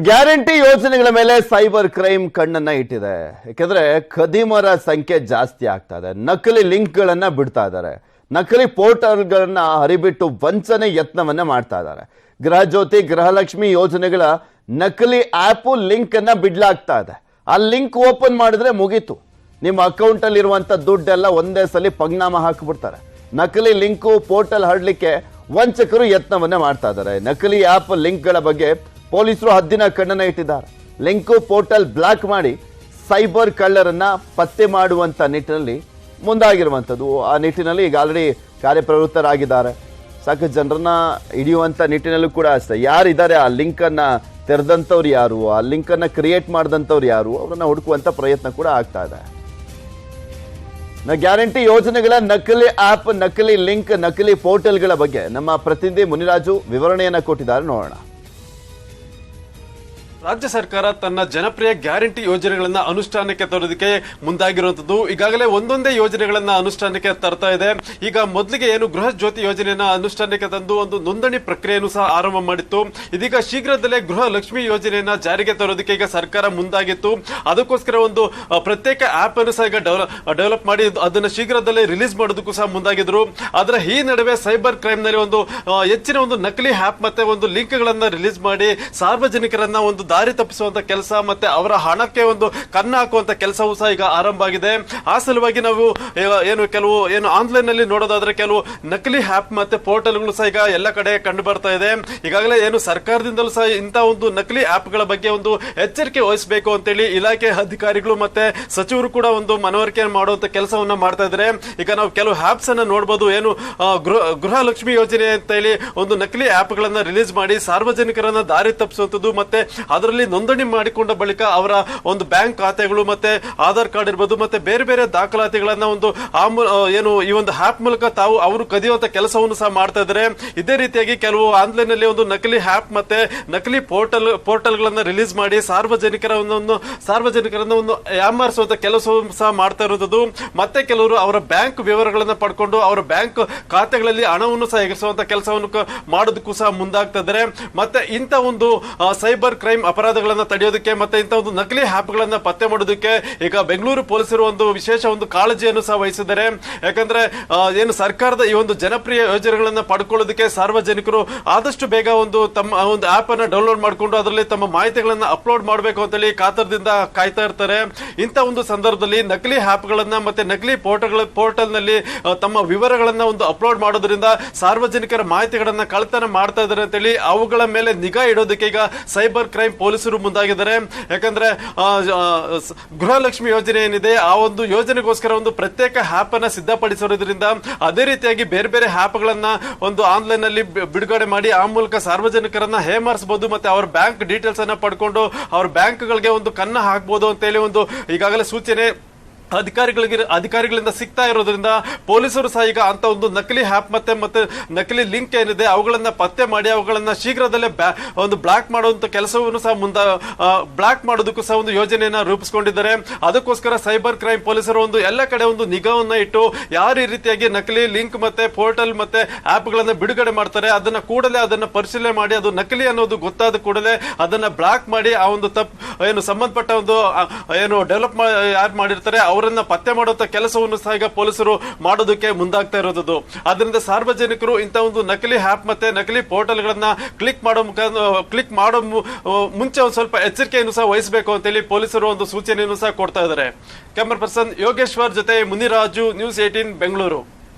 Guarantee ಯೋಜನೆಗಳ ಮೇಲೆ cyber crime ಕಣ್ಣನ್ನ ಇಟ್ಟಿದೆ. ಯಾಕಂದ್ರೆ ಖದೀಮರ ಸಂಖ್ಯೆ ಜಾಸ್ತಿ ಆಗ್ತಾ ಇದೆ. ನಕಲಿ ಲಿಂಕ್ಗಳನ್ನ ಬಿಡ್ತಾ ಇದ್ದಾರೆ. ನಕಲಿ ಪೋರ್ಟಲ್ಗಳನ್ನ ಹರಿಬಿಟ್ಟು ವಂಚನೆ ಯತ್ನವನ್ನ ಮಾಡ್ತಾ ಇದ್ದಾರೆ. ಗೃಹ ಜ್ಯೋತಿ, ಗೃಹಲಕ್ಷ್ಮಿ ಯೋಜನೆಗಳ ನಕಲಿ ಆಪ್ ಲಿಂಕ್ ಅನ್ನ ಬಿಡ್ಲಾಗ್ತಾ ಇದೆ. ಆ ಲಿಂಕ್ ಓಪನ್ ಮಾಡಿದ್ರೆ ಮುಗೀತು, ನಿಮ್ಮ ಅಕೌಂಟ್ ಅಲ್ಲಿ ಇರುವಂತ ದುಡ್ಡೆಲ್ಲ ಒಂದೇ ಸಲ ಪಗ್ನಾಮ ಹಾಕಿಬಿಡ್ತಾರೆ. ನಕಲಿ ಲಿಂಕು ಪೋರ್ಟಲ್ ಹರಡ್ಲಿಕ್ಕೆ ವಂಚಕರು ಯತ್ನವನ್ನ ಮಾಡ್ತಾ ಇದ್ದಾರೆ. ನಕಲಿ ಆಪ್ ಲಿಂಕ್ಗಳ ಬಗ್ಗೆ ಪೊಲೀಸರು ಹದ್ದಿನ ಕಣ್ಣನ್ನ ಇಟ್ಟಿದ್ದಾರೆ. ಲಿಂಕು ಪೋರ್ಟಲ್ ಬ್ಲಾಕ್ ಮಾಡಿ ಸೈಬರ್ ಕಳ್ಳರನ್ನ ಪತ್ತೆ ಮಾಡುವಂತ ನಿಟ್ಟಿನಲ್ಲಿ ಮುಂದಾಗಿರುವಂಥದ್ದು. ಆ ನಿಟ್ಟಿನಲ್ಲಿ ಈಗ ಆಲ್ರೆಡಿ ಕಾರ್ಯಪ್ರವೃತ್ತರಾಗಿದ್ದಾರೆ. ಸಾಕಷ್ಟು ಜನರನ್ನ ಹಿಡಿಯುವಂತ ನಿಟ್ಟಿನಲ್ಲೂ ಕೂಡ ಅಷ್ಟೇ. ಯಾರಿದ್ದಾರೆ ಆ ಲಿಂಕ್ ಅನ್ನ ತೆರೆದಂಥವ್ರು ಯಾರು, ಆ ಲಿಂಕ್ ಅನ್ನ ಕ್ರಿಯೇಟ್ ಮಾಡಿದಂಥವ್ರು ಯಾರು, ಅವರನ್ನ ಹುಡುಕುವಂತ ಪ್ರಯತ್ನ ಕೂಡ ಆಗ್ತಾ ಇದೆ. ಗ್ಯಾರಂಟಿ ಯೋಜನೆಗಳ ನಕಲಿ ಆಪ್, ನಕಲಿ ಲಿಂಕ್, ನಕಲಿ ಪೋರ್ಟಲ್ಗಳ ಬಗ್ಗೆ ನಮ್ಮ ಪ್ರತಿನಿಧಿ ಮುನಿರಾಜು ವಿವರಣೆಯನ್ನ ಕೊಟ್ಟಿದ್ದಾರೆ, ನೋಡೋಣ. ರಾಜ್ಯ ಸರ್ಕಾರ ತನ್ನ ಜನಪ್ರಿಯ ಗ್ಯಾರಂಟಿ ಯೋಜನೆಗಳನ್ನ ಅನುಷ್ಠಾನಕ್ಕೆ ತರೋದಕ್ಕೆ ಮುಂದಾಗಿರುವಂತದ್ದು. ಈಗಾಗಲೇ ಒಂದೊಂದೇ ಯೋಜನೆಗಳನ್ನ ಅನುಷ್ಠಾನಕ್ಕೆ ತರ್ತಾ ಇದೆ. ಈಗ ಮೊದಲಿಗೆ ಏನು ಗೃಹ ಜ್ಯೋತಿ ಯೋಜನೆಯನ್ನ ಅನುಷ್ಠಾನಕ್ಕೆ ತಂದು ಒಂದು ನೋಂದಣಿ ಪ್ರಕ್ರಿಯೆಯನ್ನು ಸಹ ಆರಂಭ ಮಾಡಿತ್ತು. ಇದೀಗ ಶೀಘ್ರದಲ್ಲೇ ಗೃಹ ಲಕ್ಷ್ಮಿ ಯೋಜನೆಯನ್ನ ಜಾರಿಗೆ ತರೋದಕ್ಕೆ ಈಗ ಸರ್ಕಾರ ಮುಂದಾಗಿತ್ತು. ಅದಕ್ಕೋಸ್ಕರ ಒಂದು ಪ್ರತ್ಯೇಕ ಆಪ್ ಅನ್ನು ಸಹ ಈಗ ಡೆವಲಪ್ ಮಾಡಿ ಅದನ್ನ ಶೀಘ್ರದಲ್ಲೇ ರಿಲೀಸ್ ಮಾಡೋದಕ್ಕೂ ಸಹ ಮುಂದಾಗಿದ್ರು. ಆದ್ರೆ ಈ ನಡುವೆ ಸೈಬರ್ ಕ್ರೈಮ್ ನಲ್ಲಿ ಒಂದು ಹೆಚ್ಚಿನ ಒಂದು ನಕಲಿ ಆಪ್ ಮತ್ತೆ ಒಂದು ಲಿಂಕ್ ಗಳನ್ನ ರಿಲೀಸ್ ಮಾಡಿ ಸಾರ್ವಜನಿಕರನ್ನ ಒಂದು ದಾರಿ ತಪ್ಪಿಸುವಂತ ಕೆಲಸ ಮತ್ತೆ ಅವರ ಹಣಕ್ಕೆ ಒಂದು ಕನ್ನ ಹಾಕುವಂತ ಕೆಲಸವೂ ಸಹ ಈಗ ಆರಂಭ ಆಗಿದೆ. ಆ ಸಲುವಾಗಿ ನಾವು ಕೆಲವು ಆನ್ಲೈನ್ ನಲ್ಲಿ ನೋಡೋದಾದ್ರೆ ಕೆಲವು ನಕಲಿ ಆಪ್ ಮತ್ತೆ ಪೋರ್ಟಲ್ಗಳು ಸಹ ಈಗ ಎಲ್ಲ ಕಡೆ ಕಂಡು ಬರ್ತಾ ಇದೆ. ಈಗಾಗಲೇ ಸರ್ಕಾರದಿಂದಲೂ ಸಹ ಇಂಥ ಒಂದು ನಕಲಿ ಆಪ್ ಗಳ ಬಗ್ಗೆ ಒಂದು ಎಚ್ಚರಿಕೆ ವಹಿಸಬೇಕು ಅಂತೇಳಿ ಇಲಾಖೆ ಅಧಿಕಾರಿಗಳು ಮತ್ತೆ ಸಚಿವರು ಕೂಡ ಒಂದು ಮನವರಿಕೆ ಮಾಡುವಂತ ಕೆಲಸವನ್ನ ಮಾಡ್ತಾ ಇದ್ದಾರೆ. ಈಗ ನಾವು ಕೆಲವು ಆಪ್ಸ್ ಅನ್ನ ನೋಡಬಹುದು. ಗೃಹ ಲಕ್ಷ್ಮಿ ಯೋಜನೆ ಅಂತ ಹೇಳಿ ಒಂದು ನಕಲಿ ಆಪ್ ಗಳನ್ನ ರಿಲೀಸ್ ಮಾಡಿ ಸಾರ್ವಜನಿಕರನ್ನ ದಾರಿ ತಪ್ಪಿಸುವಂತದ್ದು, ಮತ್ತೆ ಅದರಲ್ಲಿ ನೋಂದಣಿ ಮಾಡಿಕೊಂಡ ಬಳಿಕ ಅವರ ಒಂದು ಬ್ಯಾಂಕ್ ಖಾತೆಗಳು ಮತ್ತೆ ಆಧಾರ್ ಕಾರ್ಡ್ ಇರಬಹುದು ಮತ್ತೆ ಬೇರೆ ಬೇರೆ ದಾಖಲಾತಿಗಳನ್ನ ಒಂದು ಈ ಒಂದು ಆಪ್ ಮೂಲಕ ಅವರು ಕದಿಯುವಂತ ಕೆಲಸವನ್ನು ಸಹ ಮಾಡ್ತಾ ಇದ್ದಾರೆ. ಇದೇ ರೀತಿಯಾಗಿ ಕೆಲವು ಆನ್ಲೈನ್ ನಲ್ಲಿ ಒಂದು ನಕಲಿ ಆಪ್ ಮತ್ತೆ ನಕಲಿ ಪೋರ್ಟಲ್ ಗಳನ್ನ ರಿಲೀಸ್ ಮಾಡಿ ಸಾರ್ವಜನಿಕರನ್ನ ಒಂದು ಯಾಮಾರಿಸುವಂತ ಕೆಲಸವನ್ನು ಸಹ ಮಾಡ್ತಾ ಇರುವುದು. ಮತ್ತೆ ಕೆಲವರು ಅವರ ಬ್ಯಾಂಕ್ ವಿವರಗಳನ್ನ ಪಡ್ಕೊಂಡು ಅವರ ಬ್ಯಾಂಕ್ ಖಾತೆಗಳಲ್ಲಿ ಹಣವನ್ನು ಸಹ ಎಗರಿಸುವಂತ ಕೆಲಸವನ್ನು ಮಾಡೋದಕ್ಕೂ ಸಹ ಮುಂದಾಗ್ತಾ ಇದ್ದಾರೆ. ಮತ್ತೆ ಇಂಥ ಒಂದು ಸೈಬರ್ ಕ್ರೈಮ್ ಅಪರಾಧಗಳನ್ನ ತಡೆಯೋದಕ್ಕೆ ಮತ್ತೆ ಇಂಥ ಒಂದು ನಕಲಿ ಆಪ್ ಗಳನ್ನ ಪತ್ತೆ ಮಾಡೋದಕ್ಕೆ ಈಗ ಬೆಂಗಳೂರು ಪೊಲೀಸರು ಒಂದು ವಿಶೇಷ ಒಂದು ಕಾಳಜಿಯನ್ನು ಸಹ ವಹಿಸಿದ್ದಾರೆ. ಯಾಕಂದ್ರೆ ಸರ್ಕಾರದ ಈ ಒಂದು ಜನಪ್ರಿಯ ಯೋಜನೆಗಳನ್ನ ಪಡ್ಕೊಳ್ಳೋದಕ್ಕೆ ಸಾರ್ವಜನಿಕರು ಆದಷ್ಟು ಬೇಗ ಒಂದು ತಮ್ಮ ಒಂದು ಆಪ್ ಅನ್ನ ಡೌನ್ಲೋಡ್ ಮಾಡಿಕೊಂಡು ಅದರಲ್ಲಿ ತಮ್ಮ ಮಾಹಿತಿಗಳನ್ನ ಅಪ್ಲೋಡ್ ಮಾಡಬೇಕು ಅಂತೇಳಿ ಕಾತರದಿಂದ ಕಾಯ್ತಾ ಇರ್ತಾರೆ. ಇಂಥ ಒಂದು ಸಂದರ್ಭದಲ್ಲಿ ನಕಲಿ ಆಪ್ ಗಳನ್ನ ಮತ್ತೆ ನಕಲಿ ಪೋರ್ಟಲ್ ನಲ್ಲಿ ತಮ್ಮ ವಿವರಗಳನ್ನ ಒಂದು ಅಪ್ಲೋಡ್ ಮಾಡೋದ್ರಿಂದ ಸಾರ್ವಜನಿಕರ ಮಾಹಿತಿಗಳನ್ನ ಕಳ್ತನ ಮಾಡ್ತಾ ಇದ್ದಾರೆ ಅಂತೇಳಿ ಅವುಗಳ ಮೇಲೆ ನಿಗಾ ಇಡೋದಕ್ಕೆ ಈಗ ಸೈಬರ್ ಕ್ರೈಮ್ ಪೊಲೀಸರು ಮುಂದಾಗಿದ್ದಾರೆ. ಯಾಕಂದ್ರೆ ಗೃಹಲಕ್ಷ್ಮಿ ಯೋಜನೆ ಏನಿದೆ ಆ ಒಂದು ಯೋಜನೆಗೋಸ್ಕರ ಒಂದು ಪ್ರತ್ಯೇಕ ಆಪ್ ಅನ್ನ ಸಿದ್ಧಪಡಿಸಿರೋದ್ರಿಂದ ಅದೇ ರೀತಿಯಾಗಿ ಬೇರೆ ಬೇರೆ ಆಪ್ ಗಳನ್ನ ಒಂದು ಆನ್ಲೈನ್ ನಲ್ಲಿ ಬಿಡುಗಡೆ ಮಾಡಿ ಆ ಮೂಲಕ ಸಾರ್ವಜನಿಕರನ್ನ ಹೇಮಾರಿಸಬಹುದು ಮತ್ತೆ ಅವರ ಬ್ಯಾಂಕ್ ಡೀಟೇಲ್ಸ್ ಅನ್ನ ಪಡ್ಕೊಂಡು ಅವ್ರ ಬ್ಯಾಂಕ್ ಗಳಿಗೆ ಒಂದು ಕನ್ನ ಹಾಕಬಹುದು ಅಂತ ಹೇಳಿ ಒಂದು ಈಗಾಗಲೇ ಸೂಚನೆ ಅಧಿಕಾರಿಗಳಿಂದ ಸಿಗ್ತಾ ಇರೋದ್ರಿಂದ ಪೊಲೀಸರು ಸಹ ಈಗ ಅಂತ ಒಂದು ನಕಲಿ ಆಪ್ ಮತ್ತೆ ನಕಲಿ ಲಿಂಕ್ ಏನಿದೆ ಅವುಗಳನ್ನ ಪತ್ತೆ ಮಾಡಿ ಅವುಗಳನ್ನ ಶೀಘ್ರದಲ್ಲೇ ಒಂದು ಬ್ಲಾಕ್ ಮಾಡುವಂತ ಕೆಲಸವನ್ನು ಸಹ ಬ್ಲಾಕ್ ಮಾಡೋದಕ್ಕೂ ಸಹ ಒಂದು ಯೋಜನೆಯನ್ನ ರೂಪಿಸಿಕೊಂಡಿದ್ದಾರೆ. ಅದಕ್ಕೋಸ್ಕರ ಸೈಬರ್ ಕ್ರೈಮ್ ಪೊಲೀಸರು ಒಂದು ಎಲ್ಲ ಕಡೆ ಒಂದು ನಿಗಾವನ್ನ ಇಟ್ಟು ಯಾರು ಈ ರೀತಿಯಾಗಿ ನಕಲಿ ಲಿಂಕ್ ಮತ್ತೆ ಪೋರ್ಟಲ್ ಮತ್ತೆ ಆಪ್ ಗಳನ್ನ ಬಿಡುಗಡೆ ಮಾಡ್ತಾರೆ ಅದನ್ನ ಪರಿಶೀಲನೆ ಮಾಡಿ ಅದು ನಕಲಿ ಅನ್ನೋದು ಗೊತ್ತಾದ ಕೂಡಲೇ ಅದನ್ನ ಬ್ಲಾಕ್ ಮಾಡಿ ಆ ಒಂದು ಸಂಬಂಧಪಟ್ಟ ಒಂದು ಡೆವಲಪ್ ಯಾರು ಮಾಡಿರ್ತಾರೆ ಅವರನ್ನ ಪತ್ತೆ ಮಾಡುವಂತ ಕೆಲಸವನ್ನು ಸಹ ಈಗ ಪೊಲೀಸರು ಮಾಡೋದಕ್ಕೆ ಮುಂದಾಗ್ತಾ ಇರೋದು. ಅದರಿಂದ ಸಾರ್ವಜನಿಕರು ಇಂಥ ಒಂದು ನಕಲಿ ಆಪ್ ಮತ್ತೆ ನಕಲಿ ಪೋರ್ಟಲ್ ಗಳನ್ನ ಕ್ಲಿಕ್ ಮಾಡೋ ಮುಂಚೆ ಒಂದು ಸ್ವಲ್ಪ ಎಚ್ಚರಿಕೆಯನ್ನು ಸಹ ವಹಿಸಬೇಕು ಅಂತೇಳಿ ಪೊಲೀಸರು ಒಂದು ಸೂಚನೆಯನ್ನು ಸಹ ಕೊಡ್ತಾ ಇದ್ದಾರೆ. ಕ್ಯಾಮರಾ ಪರ್ಸನ್ ಯೋಗೇಶ್ವರ್ ಜೊತೆ ಮುನಿರಾಜು, ನ್ಯೂಸ್ 18 ಬೆಂಗಳೂರು.